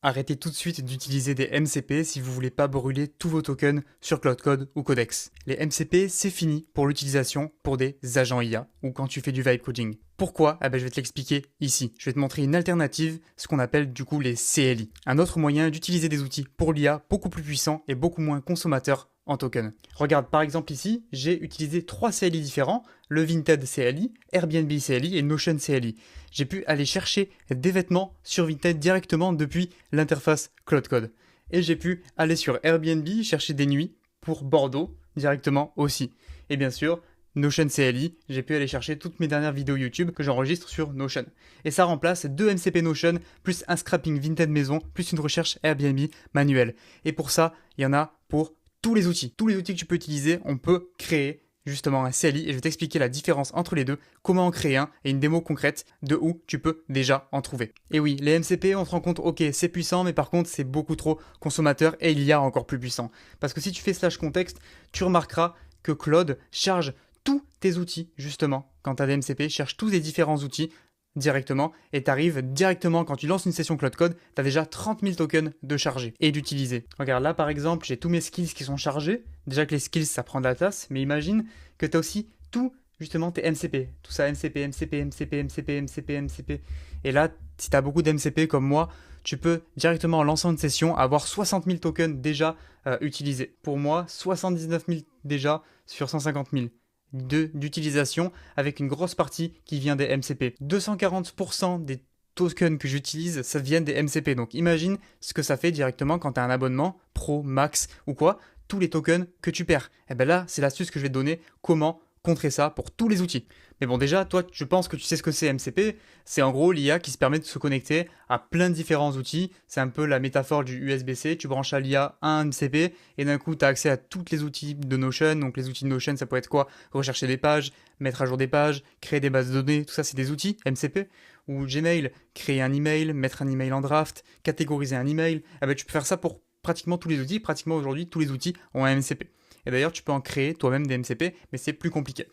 Arrêtez tout de suite d'utiliser des MCP si vous voulez pas brûler tous vos tokens sur Cloudcode ou Codex. Les MCP, c'est fini pour l'utilisation pour des agents IA ou quand tu fais du vibe coding. Pourquoi? Je vais te l'expliquer ici. Je vais te montrer une alternative, ce qu'on appelle du coup les CLI. Un autre moyen d'utiliser des outils pour l'IA beaucoup plus puissants et beaucoup moins consommateurs en token. Regarde par exemple ici, j'ai utilisé 3 CLI différents, le Vinted CLI, Airbnb CLI et Notion CLI. J'ai pu aller chercher des vêtements sur Vinted directement depuis l'interface Cloudcode. Et j'ai pu aller sur Airbnb chercher des nuits pour Bordeaux directement aussi. Et bien sûr, Notion CLI, j'ai pu aller chercher toutes mes dernières vidéos YouTube que j'enregistre sur Notion. Et ça remplace 2 MCP Notion, plus un scrapping Vinted maison, plus une recherche Airbnb manuelle. Et pour ça, il y en a pour tous les outils. Tous les outils que tu peux utiliser, on peut créer justement un CLI et je vais t'expliquer la différence entre les deux, comment en créer un et une démo concrète de où tu peux déjà en trouver. Et oui, les MCP, on se rend compte, ok, c'est puissant, mais par contre, c'est beaucoup trop consommateur et il y a encore plus puissant. Parce que si tu fais slash contexte, tu remarqueras que Claude charge tous tes outils, justement, quand tu as des MCP, cherche tous les différents outils directement et tu arrives directement quand tu lances une session Cloud Code, tu as déjà 30 000 tokens de charger et d'utiliser. Regarde là par exemple, j'ai tous mes skills qui sont chargés. Déjà que les skills ça prend de la place, mais imagine que tu as aussi tout justement tes MCP. Tout ça MCP, MCP, MCP, MCP, MCP, MCP. Et là, si tu as beaucoup d'MCP comme moi, tu peux directement en lançant une session avoir 60 000 tokens déjà utilisés. Pour moi, 79 000 déjà sur 150 000 d'utilisation avec une grosse partie qui vient des MCP. 240% des tokens que j'utilise, ça vient des MCP. Donc imagine ce que ça fait directement quand tu as un abonnement pro, max ou quoi, tous les tokens que tu perds. Et bien là, c'est l'astuce que je vais te donner, comment contrer ça pour tous les outils. Mais bon, déjà, toi, je pense que tu sais ce que c'est MCP. C'est en gros l'IA qui se permet de se connecter à plein de différents outils. C'est un peu la métaphore du USB-C. Tu branches à l'IA un MCP et d'un coup, tu as accès à tous les outils de Notion. Donc, les outils de Notion, ça peut être quoi? Rechercher des pages, mettre à jour des pages, créer des bases de données. Tout ça, c'est des outils MCP. Ou Gmail, créer un email, mettre un email en draft, catégoriser un email. Tu peux faire ça pour pratiquement tous les outils. Pratiquement aujourd'hui, tous les outils ont un MCP. Et d'ailleurs, tu peux en créer toi-même des MCP, mais c'est plus compliqué.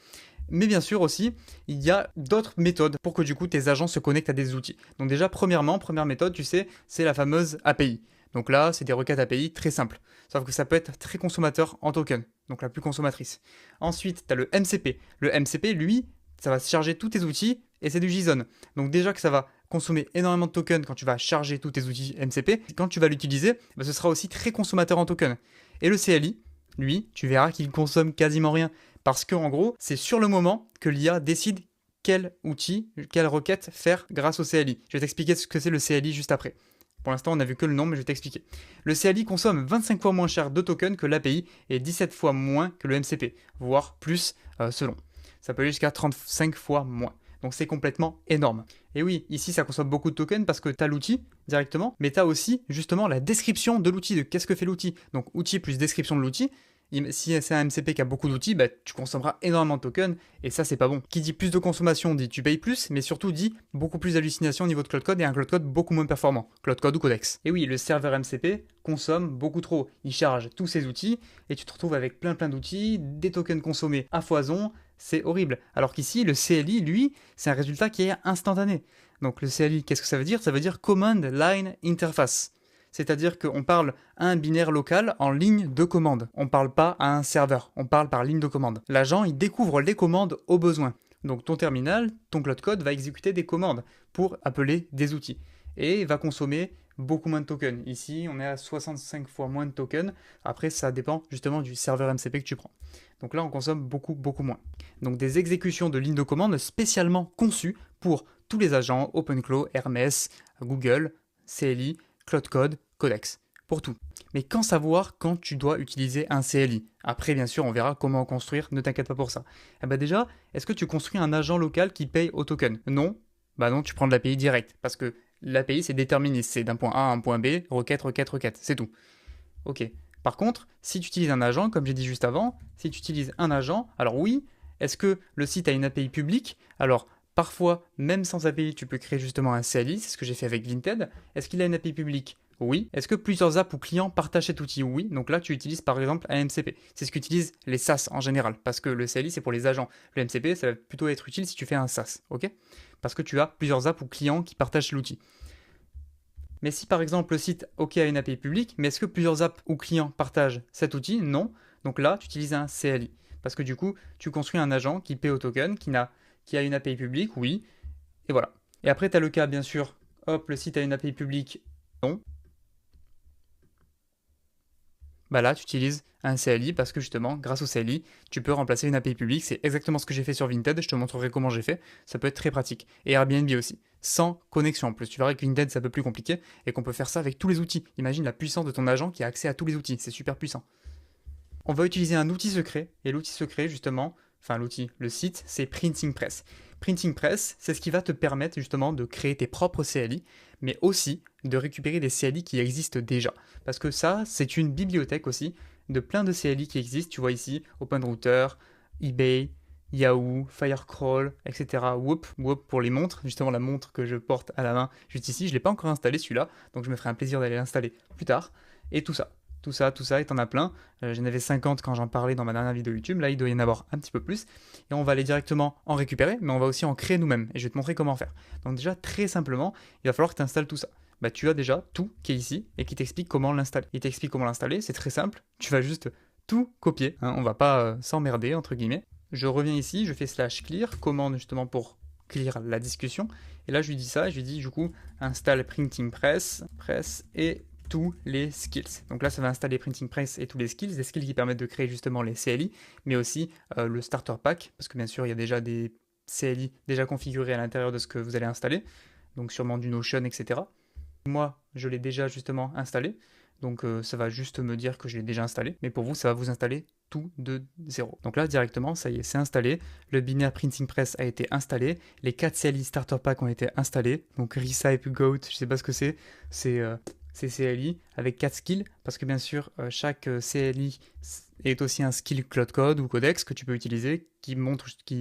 Mais bien sûr aussi, il y a d'autres méthodes pour que du coup tes agents se connectent à des outils. Donc déjà, première méthode, tu sais, c'est la fameuse API. Donc là, c'est des requêtes API très simples. Sauf que ça peut être très consommateur en token, donc la plus consommatrice. Ensuite, tu as le MCP. Le MCP, lui, ça va charger tous tes outils et c'est du JSON. Donc déjà que ça va consommer énormément de tokens quand tu vas charger tous tes outils MCP. Quand tu vas l'utiliser, ce sera aussi très consommateur en token. Et le CLI, lui, tu verras qu'il consomme quasiment rien. Parce qu'en gros, c'est sur le moment que l'IA décide quel outil, quelle requête faire grâce au CLI. Je vais t'expliquer ce que c'est le CLI juste après. Pour l'instant, on n'a vu que le nom, mais je vais t'expliquer. Le CLI consomme 25 fois moins cher de tokens que l'API et 17 fois moins que le MCP, voire plus selon. Ça peut aller jusqu'à 35 fois moins. Donc c'est complètement énorme. Et oui, ici ça consomme beaucoup de tokens parce que tu as l'outil directement, mais tu as aussi justement la description de l'outil, de qu'est-ce que fait l'outil. Donc outil plus description de l'outil. Si c'est un MCP qui a beaucoup d'outils, tu consommeras énormément de tokens et ça c'est pas bon. Qui dit plus de consommation dit tu payes plus, mais surtout dit beaucoup plus d'hallucination au niveau de Cloud Code et un Cloud Code beaucoup moins performant, Cloud Code ou Codex. Et oui, le serveur MCP consomme beaucoup trop. Il charge tous ses outils et tu te retrouves avec plein d'outils, des tokens consommés à foison, c'est horrible. Alors qu'ici, le CLI, lui, c'est un résultat qui est instantané. Donc le CLI, qu'est-ce que ça veut dire? Ça veut dire Command Line Interface. C'est-à-dire qu'on parle à un binaire local en ligne de commande. On ne parle pas à un serveur, on parle par ligne de commande. L'agent, il découvre les commandes au besoin. Donc ton terminal, ton Cloud Code va exécuter des commandes pour appeler des outils. Et va consommer beaucoup moins de tokens. Ici, on est à 65 fois moins de tokens. Après, ça dépend justement du serveur MCP que tu prends. Donc là, on consomme beaucoup moins. Donc des exécutions de lignes de commande spécialement conçues pour tous les agents OpenClaw, Hermes, Google, CLI, Cloud Code, Codex, pour tout. Mais quand savoir quand tu dois utiliser un CLI? Après, bien sûr, on verra comment construire, ne t'inquiète pas pour ça. Déjà, est-ce que tu construis un agent local qui paye au token? Non. Non, tu prends de l'API direct, parce que l'API c'est déterministe, c'est d'un point A à un point B, requête, c'est tout. Ok. Par contre, si tu utilises un agent, comme j'ai dit juste avant, si tu utilises un agent, alors oui, est-ce que le site a une API publique? Alors, parfois, même sans API, tu peux créer justement un CLI, c'est ce que j'ai fait avec Vinted. Est-ce qu'il a une API publique? Oui. Est-ce que plusieurs apps ou clients partagent cet outil? Oui. Donc là, tu utilises par exemple un MCP. C'est ce qu'utilisent les SaaS en général, parce que le CLI, c'est pour les agents. Le MCP, ça va plutôt être utile si tu fais un SaaS, ok? Parce que tu as plusieurs apps ou clients qui partagent l'outil. Mais si par exemple le site OK a une API publique, mais est-ce que plusieurs apps ou clients partagent cet outil? Non. Donc là, tu utilises un CLI. Parce que du coup, tu construis un agent qui paie au token, qui a une API publique, oui. Et voilà. Et après, tu as le cas, bien sûr, hop, le site a une API publique, non. Bah là, tu utilises un CLI parce que justement, grâce au CLI, tu peux remplacer une API publique. C'est exactement ce que j'ai fait sur Vinted. Je te montrerai comment j'ai fait. Ça peut être très pratique. Et Airbnb aussi. Sans connexion en plus. Tu verras que Vinted, c'est un peu plus compliqué et qu'on peut faire ça avec tous les outils. Imagine la puissance de ton agent qui a accès à tous les outils. C'est super puissant. On va utiliser un outil secret. Et l'outil secret, justement, enfin l'outil, le site, c'est Printing Press. Printing Press, c'est ce qui va te permettre justement de créer tes propres CLI, mais aussi de récupérer des CLI qui existent déjà. Parce que ça, c'est une bibliothèque aussi de plein de CLI qui existent. Tu vois ici, OpenRouter, eBay, Yahoo, Firecrawl, etc. Whoop pour les montres, justement la montre que je porte à la main juste ici. Je ne l'ai pas encore installé celui-là, donc je me ferai un plaisir d'aller l'installer plus tard. Et tout ça. Tout ça, et t'en as plein. J'en avais 50 quand j'en parlais dans ma dernière vidéo YouTube. Là, il doit y en avoir un petit peu plus. Et on va aller directement en récupérer, mais on va aussi en créer nous-mêmes. Et je vais te montrer comment faire. Donc déjà, très simplement, il va falloir que tu installes tout ça. Bah, tu as déjà tout qui est ici et qui t'explique comment l'installer. Il t'explique comment l'installer, c'est très simple. Tu vas juste tout copier. Hein. On va pas s'emmerder, entre guillemets. Je reviens ici, je fais /clear, commande justement pour clear la discussion. Et là, je lui dis ça, je lui dis du coup, installe Printing Press, et tous les skills. Donc là, ça va installer Printing Press et tous les skills, des skills qui permettent de créer justement les CLI, mais aussi le starter pack, parce que bien sûr, il y a déjà des CLI déjà configurés à l'intérieur de ce que vous allez installer, donc sûrement du Notion, etc. Moi, je l'ai déjà justement installé, donc ça va juste me dire que je l'ai déjà installé, mais pour vous, ça va vous installer tout de zéro. Donc là, directement, ça y est, c'est installé. Le binaire Printing Press a été installé. Les 4 CLI Starter Pack ont été installés. Donc Recipe, Goat, je sais pas ce que c'est. C'est CLI avec 4 skills, parce que bien sûr, chaque CLI est aussi un skill Cloud Code ou Codex que tu peux utiliser, qui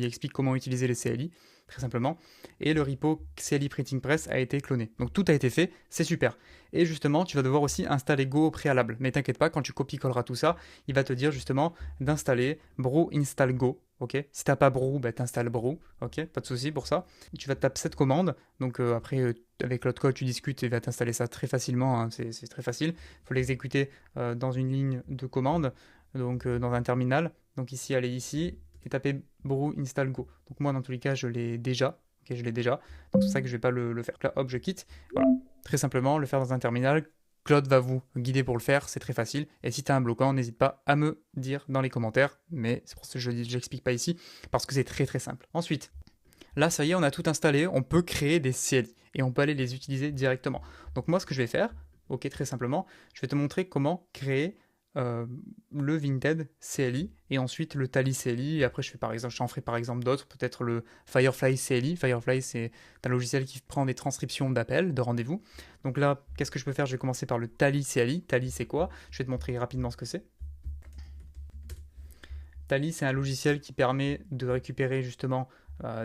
explique comment utiliser les CLI, très simplement. Et le repo CLI Printing Press a été cloné. Donc tout a été fait, c'est super. Et justement, tu vas devoir aussi installer Go au préalable. Mais t'inquiète pas, quand tu copie-colleras tout ça, il va te dire justement d'installer brew install Go. Ok, si t'as pas brew, bah t'installes brew. Ok, pas de souci pour ça. Tu vas taper cette commande. Donc après, avec Cloud Code, tu discutes et va t'installer ça très facilement. Hein, c'est très facile. Il faut l'exécuter dans une ligne de commande, donc dans un terminal. Donc ici, allez ici et taper brew install Go. Donc moi, dans tous les cas, je l'ai déjà. Ok, je l'ai déjà. Donc c'est pour ça que je vais pas le faire. Là, hop, je quitte. Voilà. Très simplement, le faire dans un terminal. Claude va vous guider pour le faire, c'est très facile. Et si tu as un bloquant, n'hésite pas à me dire dans les commentaires. Mais c'est pour ça que je n'explique pas ici, parce que c'est très très simple. Ensuite, là, ça y est, on a tout installé. On peut créer des CLI et on peut aller les utiliser directement. Donc moi, ce que je vais faire, ok, très simplement, je vais te montrer comment créer le Vinted CLI et ensuite le Tally CLI. Et après, j'en ferai par exemple d'autres, peut-être le Firefly CLI. Firefly, c'est un logiciel qui prend des transcriptions d'appels, de rendez-vous. Donc là, qu'est-ce que je peux faire? Je vais commencer par le Tally CLI. Tally, c'est quoi? Je vais te montrer rapidement ce que c'est. Tally, c'est un logiciel qui permet de récupérer justement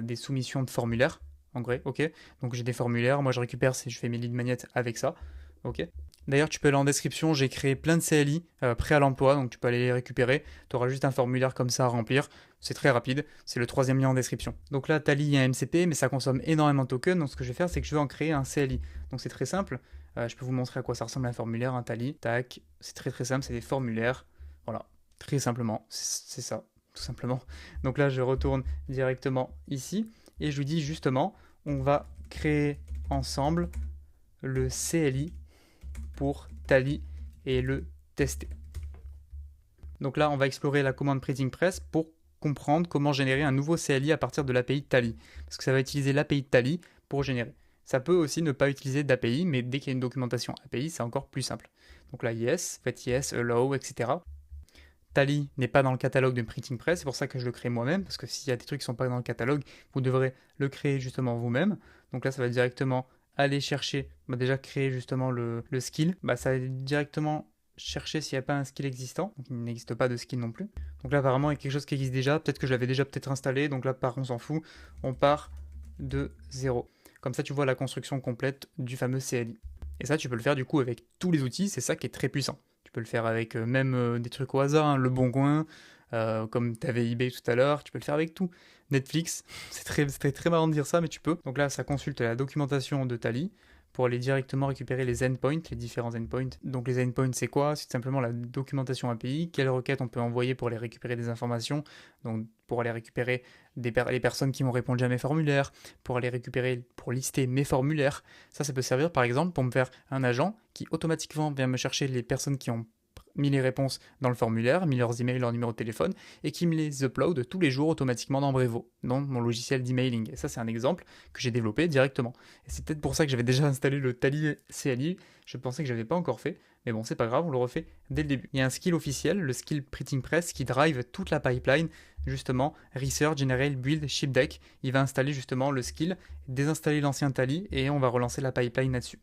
des soumissions de formulaires. En vrai, ok. Donc j'ai des formulaires, moi je récupère, je fais mes lead magnets avec ça. Ok. D'ailleurs, tu peux aller en description, j'ai créé plein de CLI prêts à l'emploi, donc tu peux aller les récupérer. Tu auras juste un formulaire comme ça à remplir. C'est très rapide, c'est le 3e lien en description. Donc là, Tally, il y a un MCP, mais ça consomme énormément de tokens. Donc ce que je vais faire, c'est que je vais en créer un CLI. Donc c'est très simple. Je peux vous montrer à quoi ça ressemble un formulaire, un Tally. Tac, c'est très très simple, c'est des formulaires. Voilà, très simplement, c'est ça, tout simplement. Donc là, je retourne directement ici et je vous dis justement, on va créer ensemble le CLI pour Tally et le tester. Donc là, on va explorer la commande Printing Press pour comprendre comment générer un nouveau CLI à partir de l'API Tally. Parce que ça va utiliser l'API Tally pour générer. Ça peut aussi ne pas utiliser d'API, mais dès qu'il y a une documentation API, c'est encore plus simple. Donc là, yes, faites yes, allow, etc. Tally n'est pas dans le catalogue de Printing Press, c'est pour ça que je le crée moi-même, parce que s'il y a des trucs qui ne sont pas dans le catalogue, vous devrez le créer justement vous-même. Donc là, ça va directement aller chercher, déjà créer justement le skill, ça va directement chercher s'il n'y a pas un skill existant, donc il n'existe pas de skill non plus. Donc là apparemment il y a quelque chose qui existe déjà, peut-être que je l'avais déjà peut-être installé, donc là on s'en fout, on part de 0. Comme ça tu vois la construction complète du fameux CLI. Et ça tu peux le faire du coup avec tous les outils, c'est ça qui est très puissant. Tu peux le faire avec même des trucs au hasard, hein, Le Bon Coin, comme tu avais eBay tout à l'heure, tu peux le faire avec tout. Netflix, c'est très marrant de dire ça, mais tu peux. Donc là, ça consulte la documentation de Tally pour aller directement récupérer les endpoints, les différents endpoints. Donc les endpoints, c'est quoi? C'est simplement la documentation API, quelles requêtes on peut envoyer pour aller récupérer des informations, donc pour aller récupérer les personnes qui m'ont répondu à mes formulaires, pour aller récupérer, pour lister mes formulaires. Ça peut servir par exemple pour me faire un agent qui automatiquement vient me chercher les personnes qui ont mis les réponses dans le formulaire, mis leurs emails, leur numéro de téléphone, et qui me les upload tous les jours automatiquement dans Brevo, dans mon logiciel d'emailing. Et ça, c'est un exemple que j'ai développé directement. Et c'est peut-être pour ça que j'avais déjà installé le Tally CLI. Je pensais que je n'avais pas encore fait, mais bon, c'est pas grave, on le refait dès le début. Il y a un skill officiel, le skill Printing Press, qui drive toute la pipeline, justement, Research, Generate, Build, Ship Deck. Il va installer justement le skill, désinstaller l'ancien Tally, et on va relancer la pipeline là-dessus.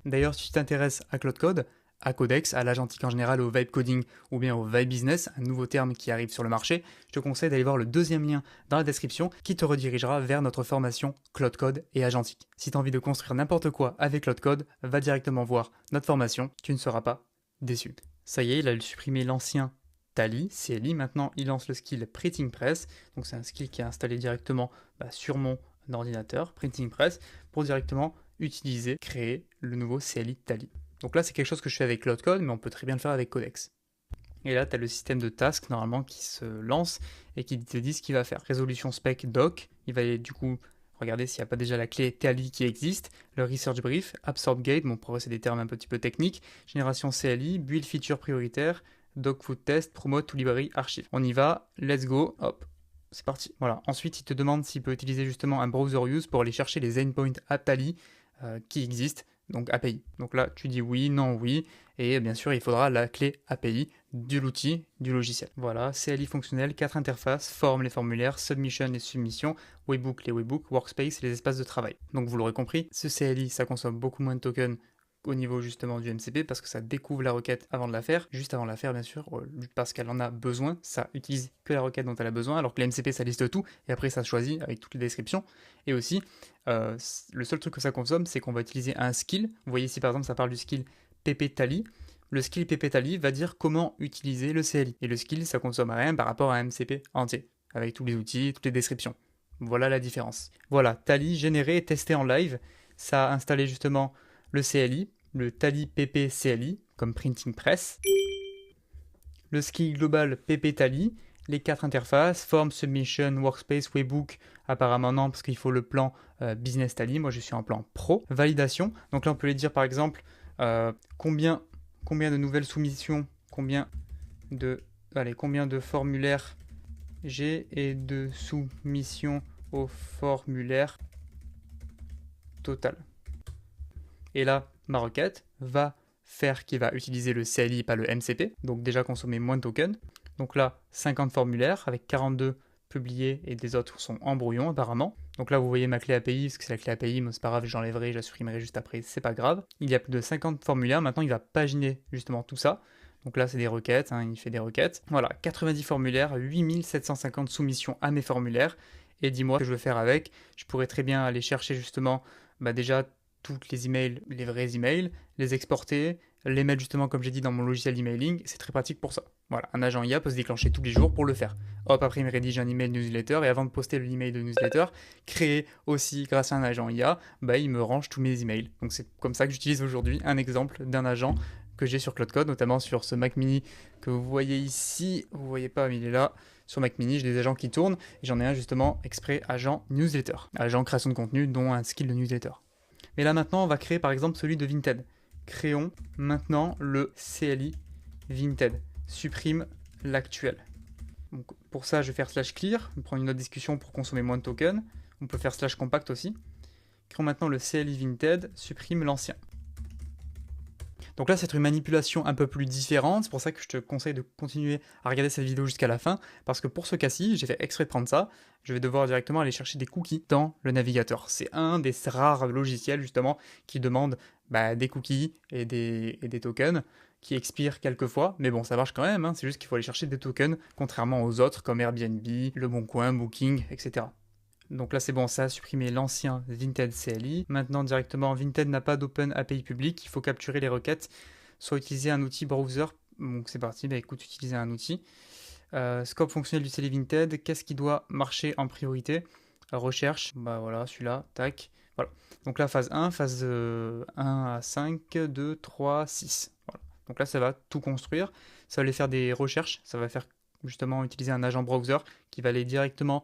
D'ailleurs, si tu t'intéresses à Cloud Code, à Codex, à l'agentique en général, au vibe coding ou bien au vibe business, un nouveau terme qui arrive sur le marché, je te conseille d'aller voir le deuxième lien dans la description qui te redirigera vers notre formation Cloud Code et agentique. Si tu as envie de construire n'importe quoi avec Cloud Code, va directement voir notre formation, tu ne seras pas déçu. Ça y est, il a supprimé l'ancien Tally, CLI, maintenant il lance le skill Printing Press, donc c'est un skill qui est installé directement sur mon ordinateur, Printing Press, pour directement utiliser, créer le nouveau CLI Tally. Donc là, c'est quelque chose que je fais avec Cloud Code, mais on peut très bien le faire avec Codex. Et là, tu as le système de tasks normalement qui se lance et qui te dit ce qu'il va faire. Résolution spec doc, il va du coup regarder s'il n'y a pas déjà la clé Tally qui existe, le research brief, absorb gate, bon pour eux c'est des termes un petit peu techniques, génération CLI, build feature prioritaire, doc food test, promote to library archive. On y va, let's go, hop. C'est parti. Voilà. Ensuite, il te demande s'il peut utiliser justement un browser use pour aller chercher les endpoints à Tally qui existent. Donc API. Donc là, tu dis oui, non, oui, et bien sûr, il faudra la clé API de l'outil, du logiciel. Voilà, CLI fonctionnel, 4 interfaces, forme les formulaires, submission les submissions, webbook les webbooks, workspace les espaces de travail. Donc vous l'aurez compris, ce CLI, ça consomme beaucoup moins de tokens au niveau justement du MCP parce que ça découvre la requête avant de la faire, juste avant de la faire bien sûr, parce qu'elle en a besoin, ça utilise que la requête dont elle a besoin, alors que le MCP ça liste tout et après ça choisit avec toutes les descriptions. Et aussi, le seul truc que ça consomme, c'est qu'on va utiliser un skill. Vous voyez ici par exemple ça parle du skill pp tally. Le skill pp tally va dire comment utiliser le CLI. Et le skill ça consomme rien par rapport à un MCP entier, avec tous les outils, toutes les descriptions. Voilà la différence. Voilà, tally généré et testé en live, ça a installé justement le CLI, le Tally PP CLI, comme Printing Press, le skill global PP Tally, les 4 interfaces, Form, Submission, Workspace, Webbook, apparemment non, parce qu'il faut le plan Business Tally, moi je suis en plan Pro, validation, donc là on peut lui dire par exemple combien de nouvelles soumissions, combien de formulaires j'ai et de soumissions au formulaire total. Et là, ma requête va faire qu'il va utiliser le CLI, pas le MCP, donc déjà consommer moins de tokens. Donc là, 50 formulaires avec 42 publiés et des autres sont en brouillon apparemment. Donc là, vous voyez ma clé API, parce que c'est la clé API, mais c'est pas grave, j'enlèverai, je la supprimerai juste après, c'est pas grave. Il y a plus de 50 formulaires, maintenant il va paginer justement tout ça. Donc là, c'est des requêtes, il fait des requêtes. Voilà, 90 formulaires, 8750 soumissions à mes formulaires. Et dis-moi ce que je veux faire avec. Je pourrais très bien aller chercher justement, déjà toutes les emails, les vrais emails, les exporter, les mettre justement comme j'ai dit dans mon logiciel d'emailing, c'est très pratique pour ça. Voilà, un agent IA peut se déclencher tous les jours pour le faire. Hop, après il me rédige un email newsletter et avant de poster l'email de newsletter, créé aussi grâce à un agent IA, il me range tous mes emails. Donc c'est comme ça que j'utilise aujourd'hui un exemple d'un agent que j'ai sur Cloud Code, notamment sur ce Mac Mini que vous voyez ici, vous voyez pas mais il est là. Sur Mac Mini, j'ai des agents qui tournent et j'en ai un justement exprès agent newsletter, agent création de contenu dont un skill de newsletter. Mais là maintenant, on va créer par exemple celui de Vinted. Créons maintenant le CLI Vinted. Supprime l'actuel. Donc, pour ça, je vais faire /clear, prendre une autre discussion pour consommer moins de tokens. On peut faire /compact aussi. Créons maintenant le CLI Vinted, supprime l'ancien. Donc là, c'est une manipulation un peu plus différente. C'est pour ça que je te conseille de continuer à regarder cette vidéo jusqu'à la fin. Parce que pour ce cas-ci, j'ai fait exprès de prendre ça. Je vais devoir directement aller chercher des cookies dans le navigateur. C'est un des rares logiciels, justement, qui demande des cookies et des tokens qui expirent quelquefois. Mais bon, ça marche quand même. C'est juste qu'il faut aller chercher des tokens, contrairement aux autres, comme Airbnb, Le Bon Coin, Booking, etc. Donc là c'est bon, ça a supprimé l'ancien Vinted CLI. Maintenant directement, Vinted n'a pas d'Open API public, il faut capturer les requêtes, soit utiliser un outil browser. Donc c'est parti, écoute, utiliser un outil. Scope fonctionnel du CLI Vinted, qu'est-ce qui doit marcher en priorité? Recherche, voilà, celui-là, tac. Voilà. Donc là, phase 1, phase 1 à 5, 2, 3, 6. Voilà. Donc là, ça va tout construire. Ça va aller faire des recherches. Ça va faire justement utiliser un agent browser qui va aller directement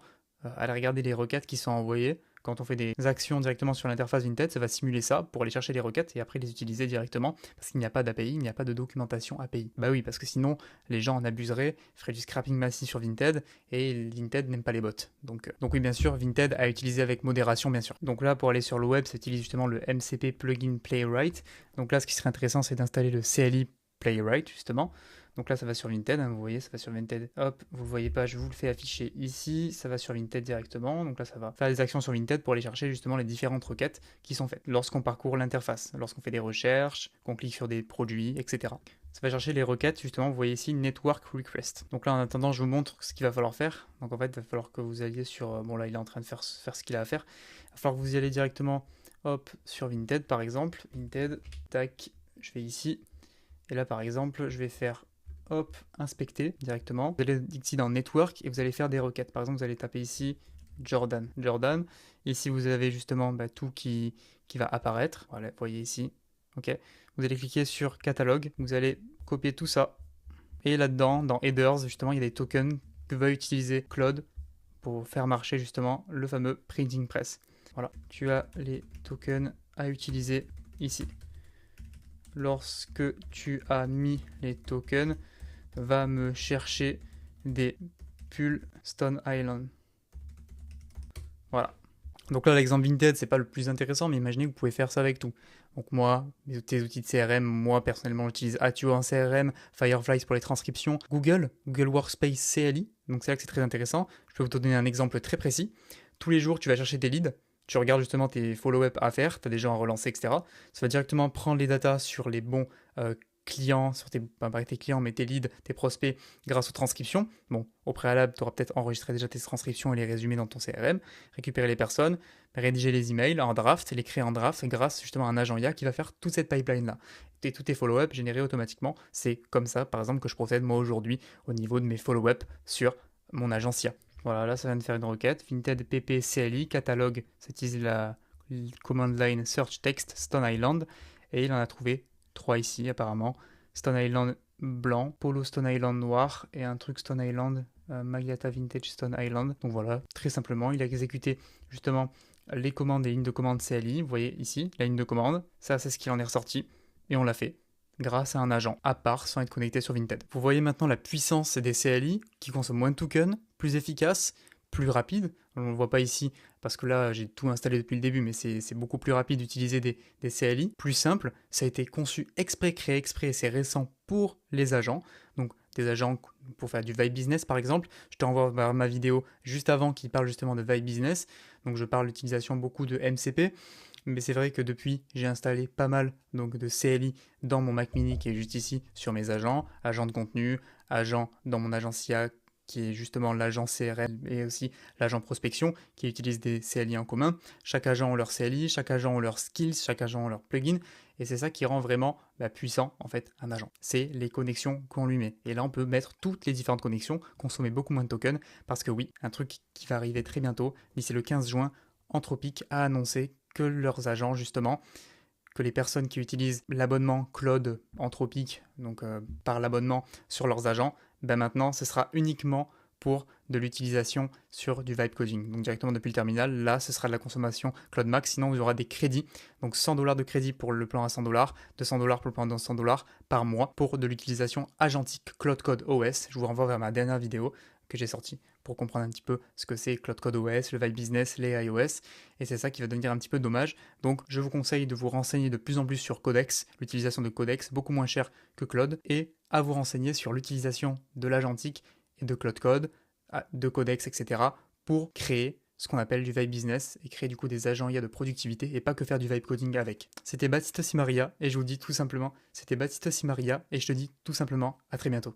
aller regarder les requêtes qui sont envoyées. Quand on fait des actions directement sur l'interface Vinted, ça va simuler ça pour aller chercher les requêtes et après les utiliser directement parce qu'il n'y a pas d'API, il n'y a pas de documentation API. Bah oui, parce que sinon les gens en abuseraient, feraient du scrapping massif sur Vinted et Vinted n'aime pas les bots. Donc oui, bien sûr, Vinted à utiliser avec modération, bien sûr. Donc là, pour aller sur le web, ça utilise justement le MCP plugin Playwright. Donc là, ce qui serait intéressant, c'est d'installer le CLI Playwright justement. Donc là, ça va sur Vinted, hein, vous voyez, ça va sur Vinted. Hop, vous le voyez pas, je vous le fais afficher ici. Ça va sur Vinted directement. Donc là, ça va faire des actions sur Vinted pour aller chercher justement les différentes requêtes qui sont faites lorsqu'on parcourt l'interface, lorsqu'on fait des recherches, qu'on clique sur des produits, etc. Ça va chercher les requêtes, justement, vous voyez ici, Network Request. Donc là, en attendant, je vous montre ce qu'il va falloir faire. Donc en fait, il va falloir que vous alliez sur... Bon là, il est en train de faire ce qu'il a à faire. Il va falloir que vous y allez directement, hop, sur Vinted, par exemple. Vinted, tac, je vais ici. Et là, par exemple, je vais faire... hop, inspecter directement. Vous allez ici dans Network et vous allez faire des requêtes. Par exemple, vous allez taper ici Jordan. Ici, vous avez justement tout qui va apparaître. Voilà, vous voyez ici. Ok. Vous allez cliquer sur Catalogue. Vous allez copier tout ça. Et là-dedans, dans Headers, justement, il y a des tokens que va utiliser Claude pour faire marcher justement le fameux Printing Press. Voilà, tu as les tokens à utiliser ici. Lorsque tu as mis les tokens, va me chercher des pulls Stone Island. Voilà. Donc là, l'exemple Vinted, c'est pas le plus intéressant, mais imaginez que vous pouvez faire ça avec tout. Donc moi, tes outils de CRM, moi personnellement, j'utilise Attio en CRM, Fireflies pour les transcriptions, Google Workspace CLI. Donc c'est là que c'est très intéressant. Je peux vous donner un exemple très précis. Tous les jours, tu vas chercher tes leads. Tu regardes justement tes follow-up à faire, tu as des gens à relancer, etc. Ça va directement prendre les datas sur les bons clients, sur pas tes clients, mais tes leads, tes prospects, grâce aux transcriptions. Bon, au préalable, tu auras peut-être enregistré déjà tes transcriptions et les résumés dans ton CRM, récupérer les personnes, rédiger les emails en draft, les créer en draft grâce justement à un agent IA qui va faire toute cette pipeline-là. Et tous tes follow-up générés automatiquement. C'est comme ça, par exemple, que je procède moi aujourd'hui au niveau de mes follow-up sur mon agence IA. Voilà, là, ça vient de faire une requête. Vinted PP CLI, catalogue, ça utilise la command line search text Stone Island. Et il en a trouvé 3 ici, apparemment. Stone Island blanc, Polo Stone Island noir et un truc Stone Island, Magliata Vintage Stone Island. Donc voilà, très simplement, il a exécuté justement les commandes et lignes de commande CLI. Vous voyez ici, la ligne de commande. Ça, c'est ce qu'il en est ressorti. Et on l'a fait grâce à un agent à part sans être connecté sur Vinted. Vous voyez maintenant la puissance des CLI qui consomment moins de tokens, plus efficace, plus rapide. On ne le voit pas ici parce que là j'ai tout installé depuis le début, mais c'est beaucoup plus rapide d'utiliser des CLI, plus simple. Ça a été conçu exprès, créé exprès, et c'est récent pour les agents. Donc des agents pour faire du Vibe Business par exemple. Je t'envoie vers ma vidéo juste avant qui parle justement de Vibe Business. Donc je parle d'utilisation beaucoup de MCP. Mais c'est vrai que depuis, j'ai installé pas mal donc, de CLI dans mon Mac mini qui est juste ici sur mes agents de contenu, agents dans mon agence IA qui est justement l'agent CRM et aussi l'agent prospection qui utilise des CLI en commun. Chaque agent a leur CLI, chaque agent a leurs skills, chaque agent a leur plugin et c'est ça qui rend vraiment puissant en fait un agent. C'est les connexions qu'on lui met. Et là on peut mettre toutes les différentes connexions, consommer beaucoup moins de tokens parce que oui, un truc qui va arriver très bientôt, d'ici le 15 juin, Anthropic a annoncé que leurs agents justement, que les personnes qui utilisent l'abonnement Claude Anthropic, donc par l'abonnement sur leurs agents, maintenant ce sera uniquement pour de l'utilisation sur du vibe coding. Donc directement depuis le terminal, là ce sera de la consommation Claude Max, sinon il y aura des crédits. Donc $100 de crédit pour le plan à $100, $200 pour le plan à $100 par mois pour de l'utilisation agentique Claude Code OS. Je vous renvoie vers ma dernière vidéo que j'ai sortie pour comprendre un petit peu ce que c'est Claude Code OS, le Vibe Business, les iOS, et c'est ça qui va devenir un petit peu dommage. Donc je vous conseille de vous renseigner de plus en plus sur Codex, l'utilisation de Codex, beaucoup moins cher que Claude, et à vous renseigner sur l'utilisation de l'agentique et de Claude Code, de Codex, etc. pour créer ce qu'on appelle du Vibe Business et créer du coup des agents IA de productivité et pas que faire du Vibe Coding avec. C'était Baptiste Simaria et je vous dis tout simplement, c'était Baptiste Simaria et je te dis tout simplement à très bientôt.